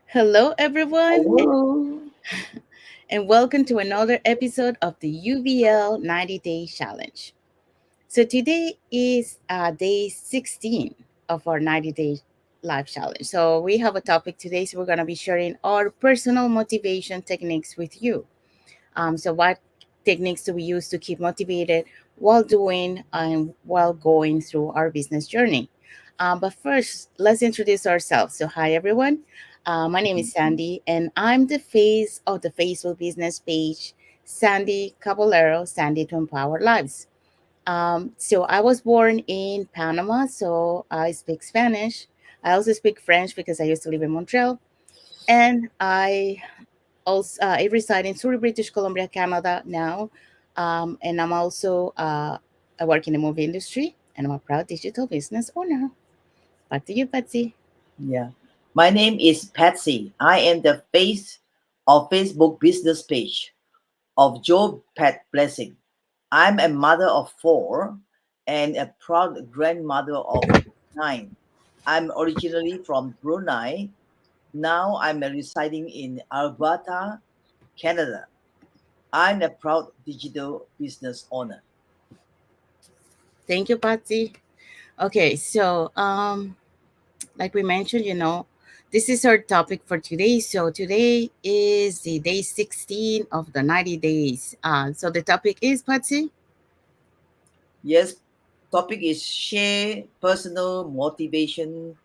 Hello, everyone, Hello. and welcome to another episode of the UVL 90 Day Challenge. So, today is day 16 of our 90 Day Life Challenge. So, we have a topic today, so we're going to be sharing our personal motivation techniques with you. What techniques do we use to keep motivated while doing and while going through our business journey? But first, let's introduce ourselves. So, hi everyone. My name is Sandy, and I'm the face of the Facebook business page, Sandy Caballero, Sandy to Empower Lives. I was born in Panama, so I speak Spanish. I also speak French because I used to live in Montreal, and I reside in Surrey, British Columbia, Canada now, and I work in the movie industry, and I'm a proud digital business owner. Back to you, Patsy. Yeah. My name is Patsy. I am the face of Facebook business page of Joe Pet Blessing. I'm a mother of four and a proud grandmother of nine. I'm originally from Brunei. Now I'm residing in Alberta, Canada. I'm a proud digital business owner. Thank you, Patsy. Okay, like we mentioned, this is our topic for today. So today is the day 16 of the 90 days. So the topic is, Patsy. Yes, topic is share personal motivation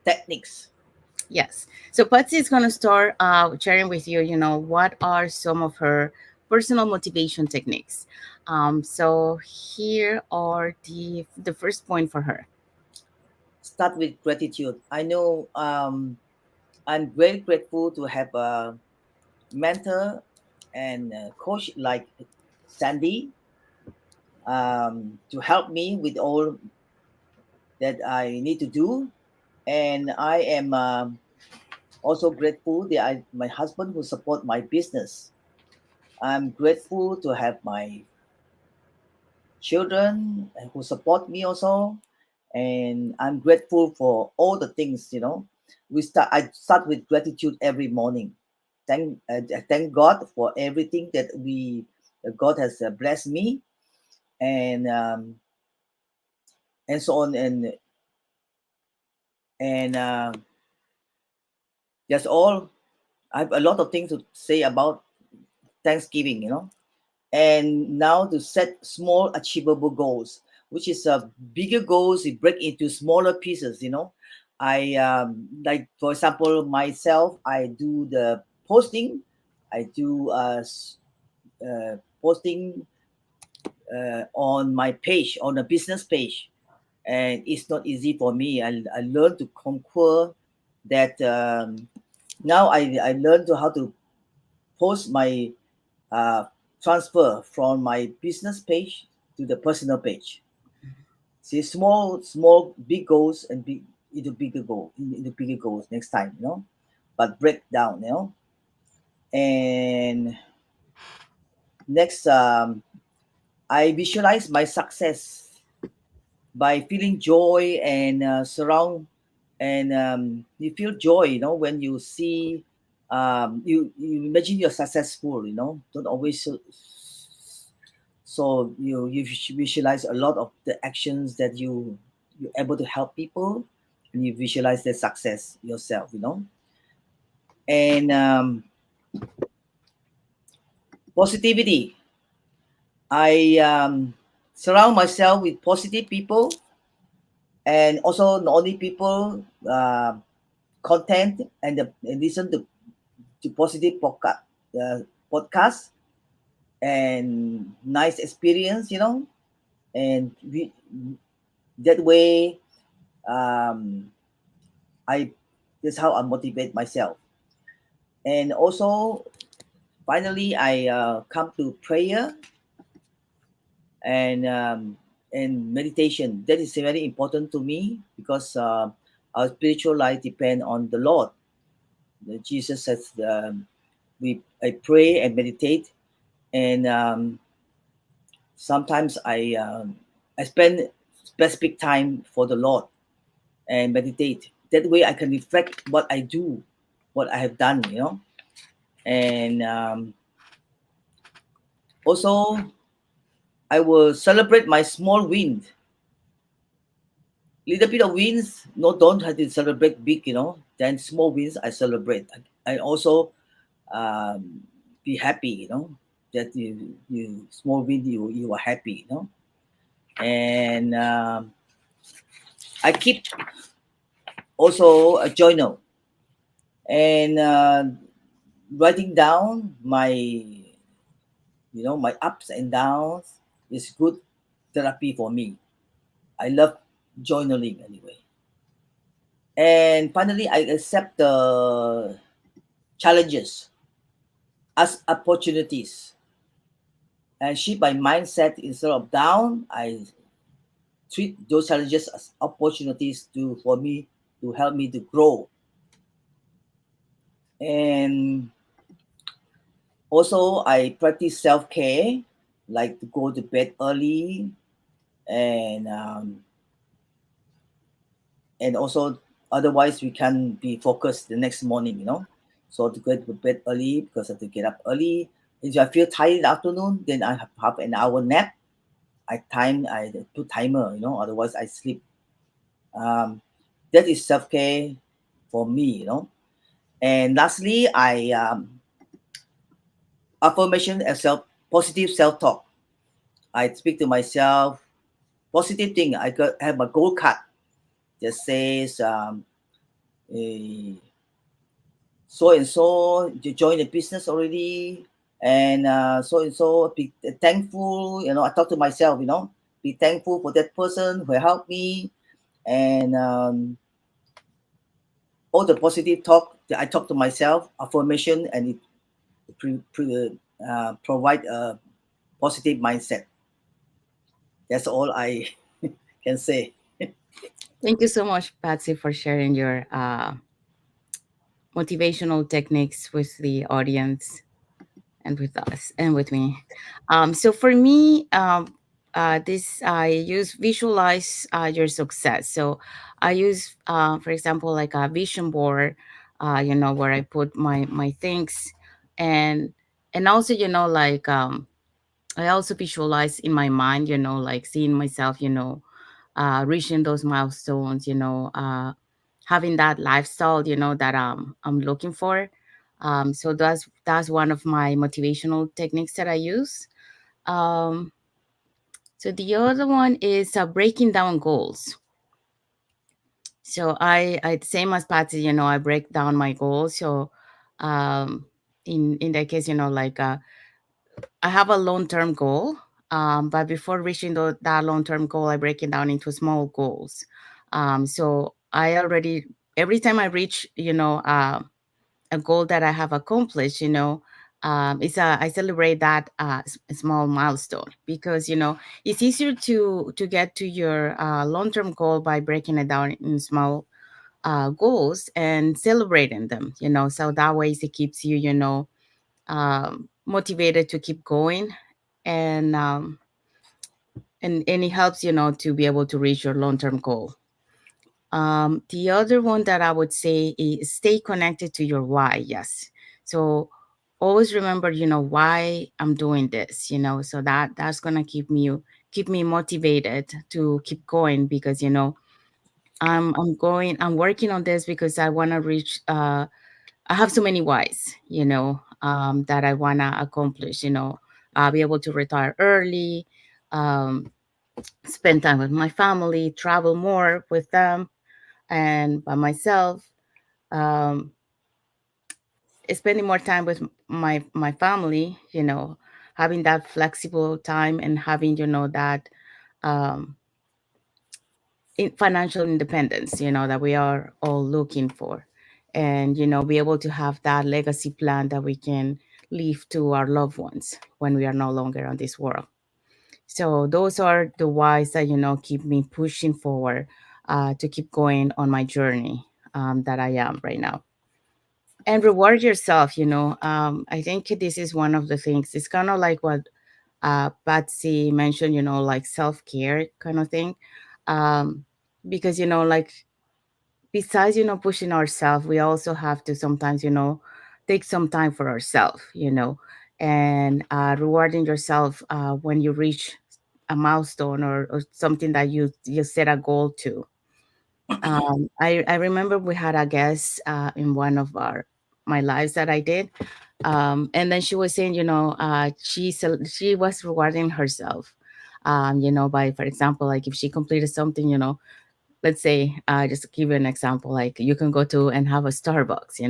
techniques. Yes. So Patsy is going to start sharing with you, what are some of her personal motivation techniques. So here are the first point for her. Start with gratitude. I know I'm very grateful to have a mentor and a coach like Sandy to help me with all that I need to do. And I am also grateful that my husband who support my business. I'm grateful to have my children who support me also, and I'm grateful for all the things. I start with gratitude every morning. Thank God for everything that God has blessed me, and and so on, and that's all. I have a lot of things to say about Thanksgiving. And now to set small achievable goals, which is bigger goals you break into smaller pieces. I like, for example, myself, I do the posting. I do posting on my page, on a business page, and it's not easy for me. I learned to conquer that. Now I learned to how to post my uh, transfer from my business page to the personal page. See, small, big goals and big into bigger goals next time, but break down, And next, I visualize my success by feeling joy and surround, and you feel joy, when you see, you imagine you're successful, don't always so you visualize a lot of the actions that you're able to help people, and you visualize their success yourself, and positivity. I surround myself with positive people, and also not only people, content, and listen to positive podcast and nice experience, and that way, um, I that's how I motivate myself. And also, finally, I come to prayer and um, and meditation. That is very important to me because our spiritual life depend on the Lord. Jesus says, I pray and meditate, and sometimes I spend specific time for the Lord and meditate. That way, I can reflect what I do what I have done, and also I will celebrate my small wins. Little bit of wins, no, don't have to celebrate big, Then small wins I celebrate. I also um, be happy, that you small win you are happy, And I keep also a journal and writing down my ups and downs is good therapy for me. I love journaling anyway. And finally, I accept the challenges as opportunities and shift my mindset instead of down. I treat those challenges as opportunities to for me to help me to grow. And also, I practice self care, like to go to bed early, and also otherwise we can be focused the next morning. So to go to bed early because I have to get up early. If I feel tired in the afternoon, then I have half an hour nap. I put timer. Otherwise I sleep. Um, that is self care for me. And lastly, I affirmation and positive self talk. I speak to myself positive thing. Have a goal card that says eh, so and so you join the business already, and so and so be thankful. I talk to myself. Be thankful for that person who helped me, and all the positive talk that I talk to myself, affirmation, and it provide a positive mindset. That's all I can say. Thank you so much, Patsy, for sharing your motivational techniques with the audience and with us and with me. So for me, this I use visualize your success. So I use, for example, like a vision board, where I put my things, and also, like I also visualize in my mind, like seeing myself, reaching those milestones, having that lifestyle, that I'm looking for. So that's one of my motivational techniques that I use. Um, so the other one is breaking down goals. So I same as Patsy, I break down my goals. So um, in that case, like I have a long term goal, but before reaching that long term goal, I break it down into small goals. So I already every time I reach, a goal that I have accomplished, I celebrate that small milestone, because it's easier to get to your long term goal by breaking it down in small goals and celebrating them. So that way it keeps you, motivated to keep going, and and it helps, to be able to reach your long term goal. The other one that I would say is stay connected to your why. Yes. So always remember, why I'm doing this, so that's gonna keep me motivated to keep going, because I'm working on this because I wanna reach I have so many whys, that I wanna accomplish, be able to retire early, um, spend time with my family, travel more with them and by myself, um, spending more time with my family, having that flexible time, and having that um, financial independence, that we are all looking for, and be able to have that legacy plan that we can leave to our loved ones when we are no longer on this world. So those are the whys that keep me pushing forward, to keep going on my journey, that I am right now. And reward yourself. I think this is one of the things. It's kind of like what Patsy mentioned. Like self-care kind of thing, um, because like besides, pushing ourselves, we also have to sometimes, take some time for ourselves, and rewarding yourself when you reach a milestone, or something that you set a goal to. I remember we had a guest in one of my lives that I did, and then she was saying, she was rewarding herself, by, for example, like if she completed something, let's say, just to give you an example, like you can go to and have a Starbucks,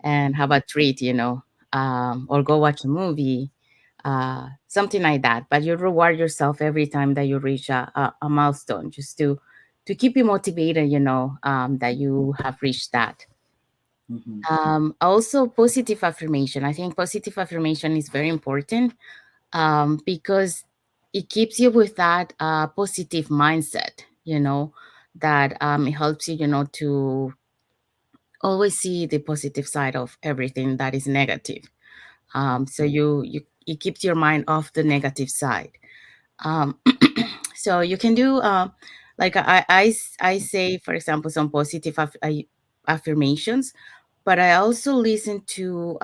and have a treat, or go watch a movie, something like that. But you reward yourself every time that you reach a milestone, just to keep you motivated, that you have reached that. Mm-hmm. Also, positive affirmation. I think positive affirmation is very important, because it keeps you with that positive mindset, that it helps you, to always see the positive side of everything that is negative. So you it keeps your mind off the negative side. um, so you can do, like I say, for example, some positive affirmations, but I also listen to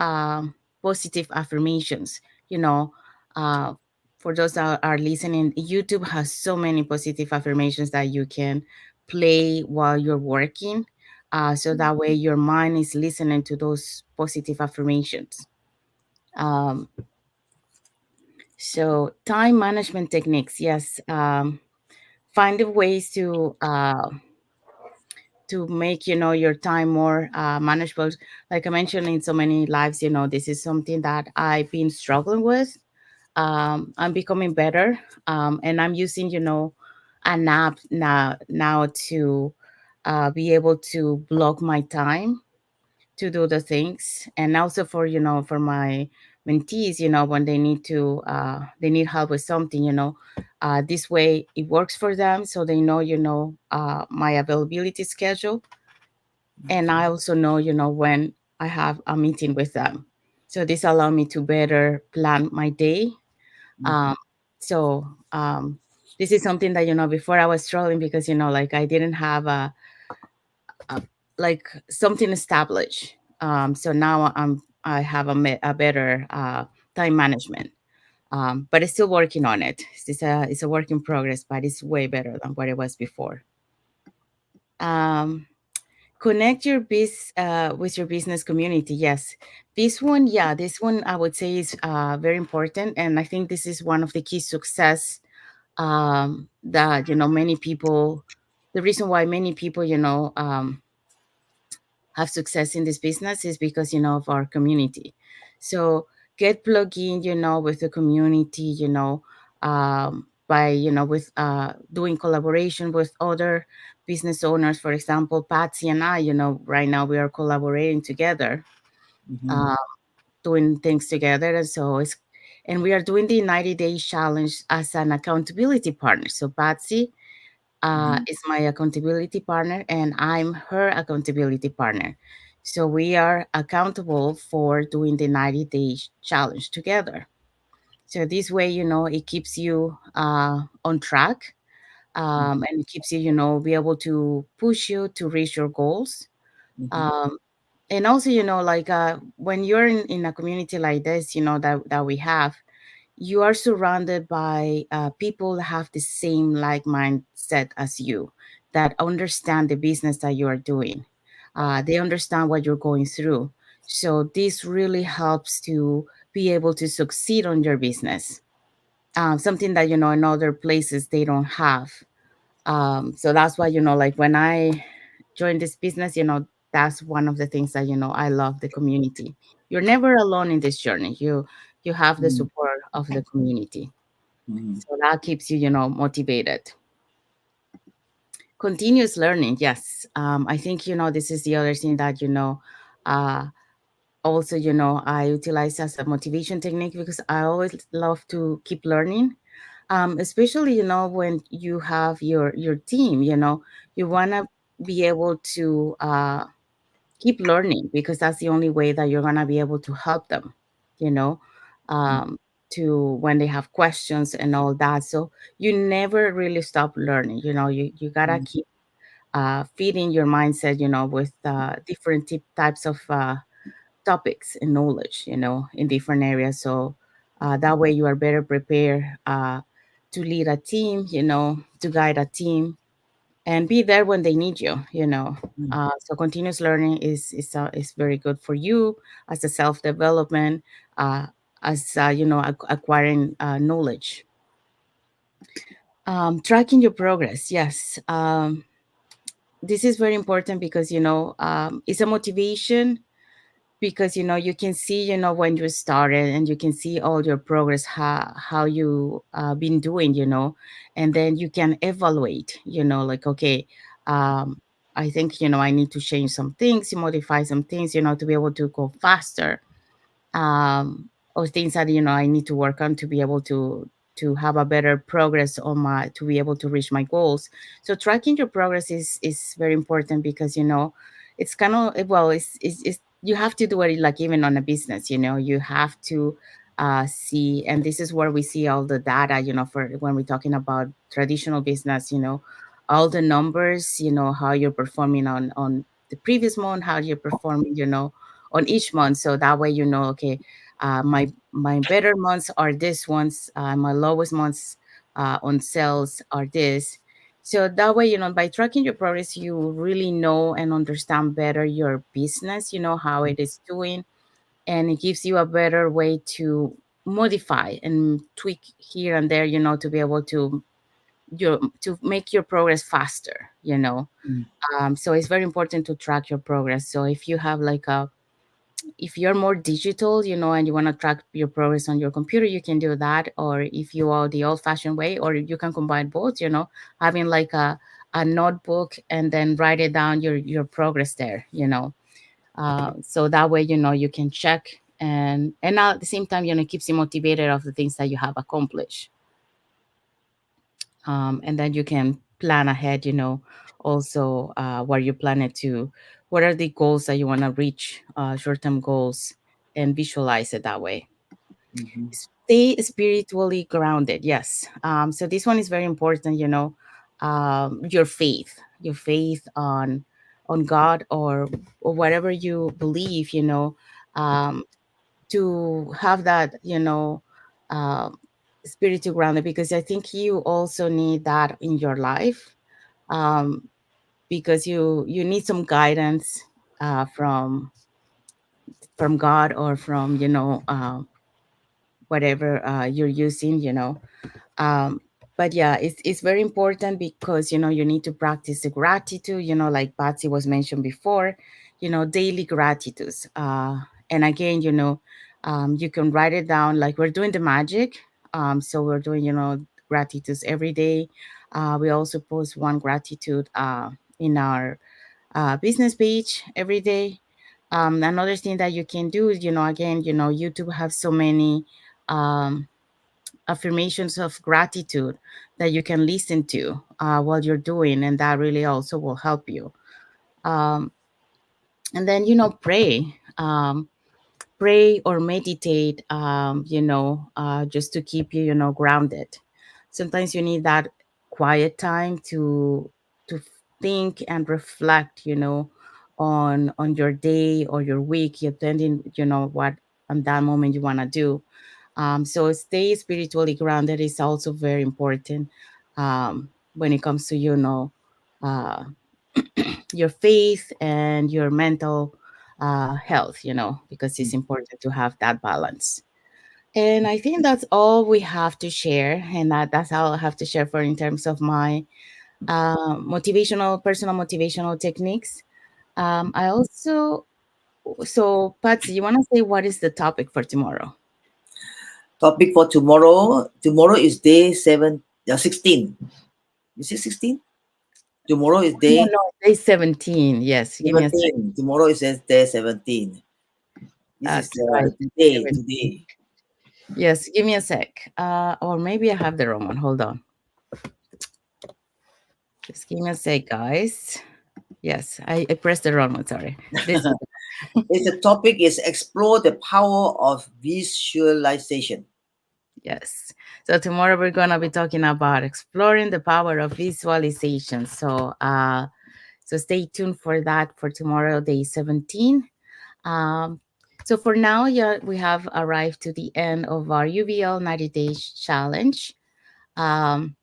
positive affirmations, you know uh, for those that are listening. YouTube has so many positive affirmations that you can play while you're working, so that way your mind is listening to those positive affirmations. um, so time management techniques, yes. Find the ways to make, your time more manageable. Like I mentioned in so many lives, this is something that I've been struggling with. I'm becoming better, and I'm using, an app now to be able to block my time to do the things, and also for, for my mentees, when they need help with something, this way it works for them, so they know, my availability schedule, and I also know, when I have a meeting with them. So this allow me to better plan my day. Mm-hmm. um, so this is something that, before I was struggling, because, like I didn't have a like something established. So now I have a better time management. But it's still working on it. It's a work in progress, but it's way better than what it was before. Um, Connect with your business community. Yes, this one I would say is very important, and I think this is one of the key success, that, many people. The reason why many people, have success in this business is because, of our community. So get plugged in, with the community, by, with doing collaboration with other business owners. For example, Patsy and I, right now we are collaborating together, Mm-hmm. uh, doing things together. And we are doing the 90-day challenge as an accountability partner. So Patsy Mm-hmm. is my accountability partner, and I'm her accountability partner. So we are accountable for doing the 90-day challenge together. So this way, it keeps you on track, and it keeps you, be able to push you to reach your goals. Mm-hmm. Um, and also, like when you're in a community like this, that we have, you are surrounded by people that have the same like mindset as you, that understand the business that you are doing. They understand what you're going through. So this really helps to be able to succeed on your business. Something that, in other places they don't have. So that's why, like when I joined this business, that's one of the things that, I love the community. You're never alone in this journey. You have the Mm-hmm. support of the community. Mm-hmm. So that keeps you, motivated. Continuous learning, yes. I think, this is the other thing that, uh, also, I utilize as a motivation technique, because I always love to keep learning. Especially, when you have your team, you want to be able to keep learning, because that's the only way that you're going to be able to help them, you know, um, to when they have questions and all that. So you never really stop learning. You gotta Mm-hmm. keep feeding your mindset, with different types of topics and knowledge, in different areas. So that way you are better prepared to lead a team, to guide a team and be there when they need you. Mm. So continuous learning is very good for you as a self development, uh, as acquiring knowledge. Tracking your progress, yes. This is very important because it's a motivation, because you can see when you started, and you can see all your progress, how you been doing, and then you can evaluate, like, okay, um I think I need to change some things, modify some things, to be able to go faster, um, or things that I need to work on to be able to have a better progress on my to be able to reach my goals. So tracking your progress is very important, because it's kind of, well, it's you have to do it, like, even on a business, you have to see, and this is where we see all the data, for when we're talking about traditional business, all the numbers, how you're performing on the previous month, how you're performing, on each month. So that way, okay, my better months are this ones, my lowest months on sales are this. So that way, by tracking your progress, you really know and understand better your business, how it is doing, and it gives you a better way to modify and tweak here and there, to be able to make your progress faster, Mm. so it's very important to track your progress. So if you have like a if you're more digital, and you want to track your progress on your computer, you can do that. Or if you are the old fashioned way, or you can combine both, having like a notebook, and then write it down your progress there, so that way, you can check, and at the same time, it keeps you motivated of the things that you have accomplished. And then you can plan ahead, also where you plan it to, what are the goals that you want to reach, short-term goals, and visualize it that way. Mhm. Stay spiritually grounded, yes. So this one is very important, your faith on God, or whatever you believe, um, to have that, uh, spiritual grounded, because I think you also need that in your life, um, because you need some guidance from God, or from whatever you're using, um, but yeah, it's very important, because you need to practice the gratitude, like Patsy was mentioned before, daily gratitudes, and again, you can write it down, like we're doing the magic. So we're doing, gratitudes every day. We also post one gratitude in our business page every day. Another thing that you can do is, again, YouTube have so many um, affirmations of gratitude that you can listen to while you're doing, and that really also will help you. um, and then, pray, pray or meditate, just to keep you, grounded. Sometimes you need that quiet time to think and reflect, on your day or your week, depending, what on that moment you want to do. So stay spiritually grounded is also very important, when it comes to, uh, your faith and your mental health, because it's important to have that balance. And I think that's all we have to share, and that's all I have to share for in terms of my personal motivational techniques. I also, so Patsy, you want to say what is the topic for tomorrow? Topic for tomorrow. Tomorrow is day 16. Is it 16? Tomorrow is No, day no, day 17. Yes, give me a sec. 17. Tomorrow is day 17. This is Right. today. Today. Yes, give me a sec. Or maybe I have the wrong one. Hold on. Just give me a sec, guys. Yes, I pressed the wrong one. Sorry. This is It's the topic is explore the power of visualization. yes. So tomorrow we're gonna be talking about exploring the power of visualization. So So stay tuned for that for tomorrow, day 17. Um, so for now, yeah, we have arrived to the end of our UVL 90 days challenge. Um,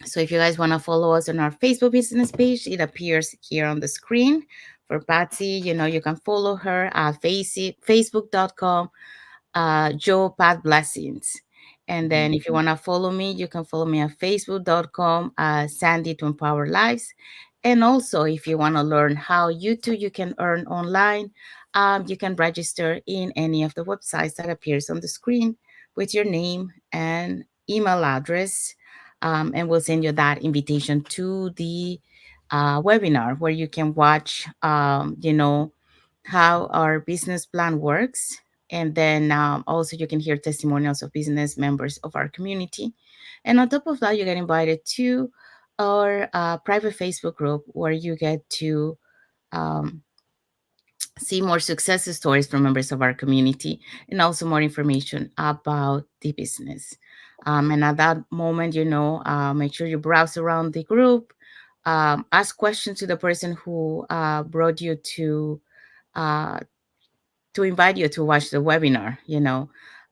so if you guys want to follow us on our Facebook business page, it appears here on the screen. For Patsy, you can follow her at facebook.com Joe Pat Blessings. And Mhm. then if you want to follow me, you can follow me at facebook.com Sandy to Empower Lives. And also, if you want to learn how you can earn online, you can register in any of the websites that appears on the screen with your name and email address. And we'll send you that invitation to the webinar where you can watch, how our business plan works, and then also you can hear testimonials of business members of our community. And on top of that, you get invited to our private Facebook group where you get to um, see more success stories from members of our community and also more information about the business. And at that moment, make sure you browse around the group, ask questions to the person who brought you uh, to invite you to watch the webinar.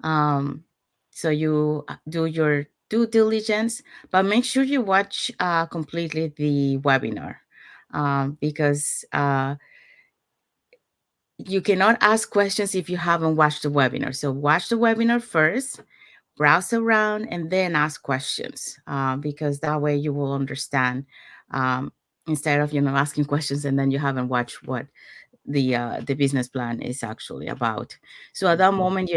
Um, so you do your due diligence, but make sure you watch completely the webinar, because you cannot ask questions if you haven't watched the webinar. So watch the webinar first, browse around, and then ask questions, because that way you will understand, um, instead of asking questions and then you haven't watched what the business plan is actually about. So at that moment,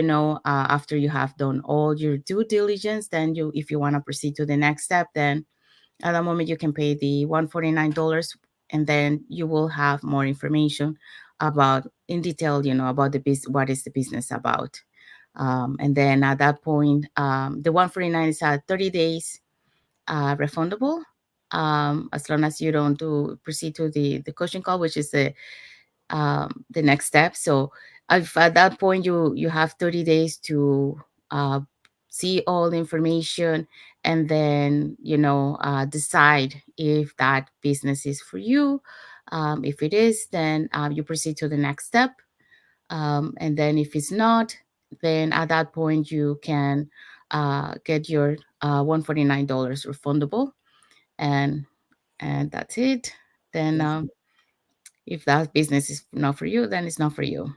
after you have done all your due diligence, then if you want to proceed to the next step, then at that moment you can pay the $149, and then you will have more information about in detail, about what is the business about. And then at that point, the 149 is at 30 days refundable, as long as you don't proceed to the coaching call, which is the next step. So if at that point you have 30 days to uh, see all the information, and then decide if that business is for you. If it is, then you proceed to the next step. And then if it's not, then at that point you can get your $149 refundable, and that's it. Then Yes. if that business is not for you, then it's not for you.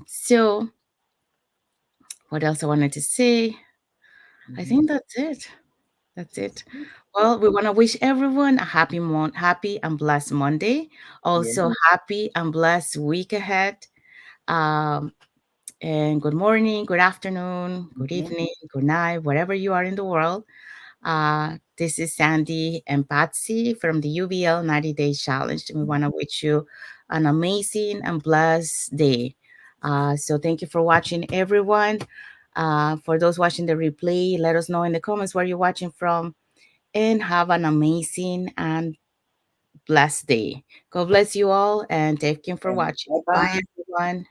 So what else I wanted to say? I Mhm. think that's it. That's it. Well, we want to wish everyone a happy and blessed Monday. Yes. Also, happy and blessed week ahead. Um, and good morning, good afternoon, good Mhm. evening, good night, wherever you are in the world. This is Sandy and Patsy from the UBL 90 Day Challenge. We want to wish you an amazing and blessed day. So, thank you for watching, everyone. For those watching the replay, let us know in the comments where you're watching from, and have an amazing and blessed day. God bless you all, and thank you for And watching. bye Bye, bye. everyone.